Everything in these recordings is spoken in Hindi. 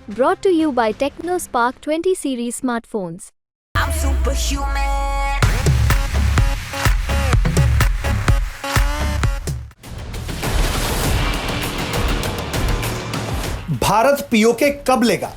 Brought to you by TechnoSpark 20 series smartphones. I'm superhuman. Bharat PoK कब लेगा,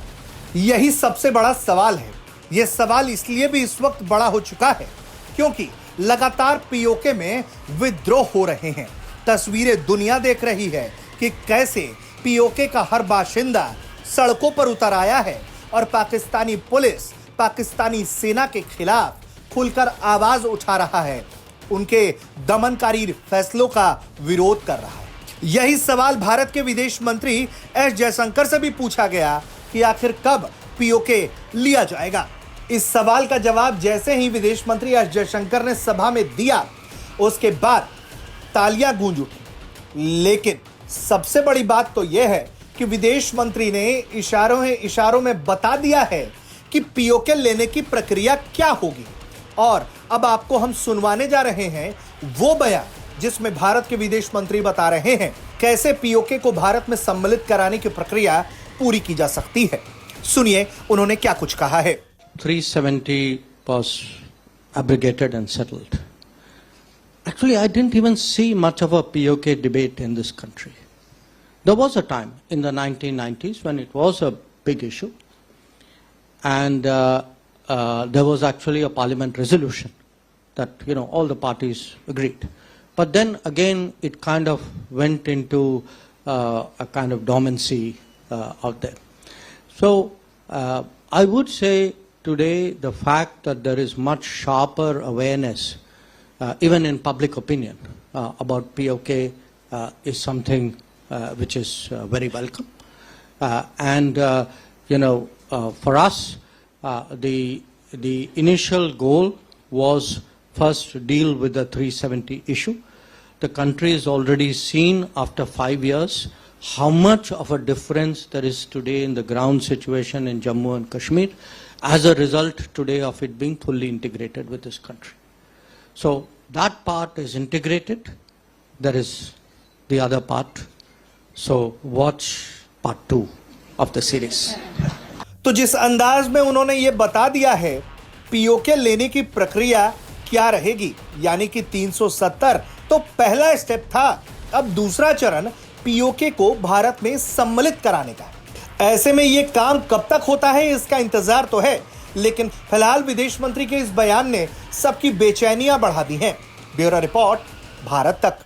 यही सबसे बड़ा सवाल है। यह सवाल इसलिए भी इस वक्त बड़ा हो चुका है क्योंकि लगातार पीओके में विद्रोह हो रहे हैं। तस्वीरें दुनिया देख रही है कि कैसे पीओके का हर बाशिंदा सड़कों पर उतर आया है और पाकिस्तानी पुलिस पाकिस्तानी सेना के खिलाफ खुलकर आवाज उठा रहा है, उनके दमनकारी फैसलों का विरोध कर रहा है। यही सवाल भारत के विदेश मंत्री एस जयशंकर से भी पूछा गया कि आखिर कब पीओके लिया जाएगा। इस सवाल का जवाब जैसे ही विदेश मंत्री एस जयशंकर ने सभा में दिया, उसके बाद तालियां गूंज उठी। लेकिन सबसे बड़ी बात तो यह है कि विदेश मंत्री ने इशारों में बता दिया है कि पीओके लेने की प्रक्रिया क्या होगी। और अब आपको हम सुनवाने जा रहे हैं वो बयान जिसमें भारत के विदेश मंत्री बता रहे हैं कैसे पीओके को भारत में सम्मिलित कराने की प्रक्रिया पूरी की जा सकती है। सुनिए उन्होंने क्या कुछ कहा है। 370 was abrogated and settled. Actually, I didn't even see much of a POK debate in this country. There was a time in the 1990s when it was a big issue, and there was actually a parliament resolution that all the parties agreed. But then again, it kind of went into a kind of dormancy out there. So I would say today the fact that there is much sharper awareness, even in public opinion, about POK is something which is very welcome. For us, the initial goal was first to deal with the 370 issue. The country has already seen after 5 years how much of a difference there is today in the ground situation in Jammu and Kashmir as a result today of it being fully integrated with this country. So that part is integrated. There is the other part. So watch part 2 of the series. तो जिस अंदाज में उन्होंने ये बता दिया है पीओके लेने की प्रक्रिया क्या रहेगी, यानी कि 370 तो पहला स्टेप था। अब दूसरा चरण पीओके को भारत में सम्मिलित कराने का। ऐसे में ये काम कब तक होता है इसका इंतजार तो है, लेकिन फिलहाल विदेश मंत्री के इस बयान ने सबकी बेचैनियां बढ़ा दी हैं। ब्यूरो रिपोर्ट, भारत तक।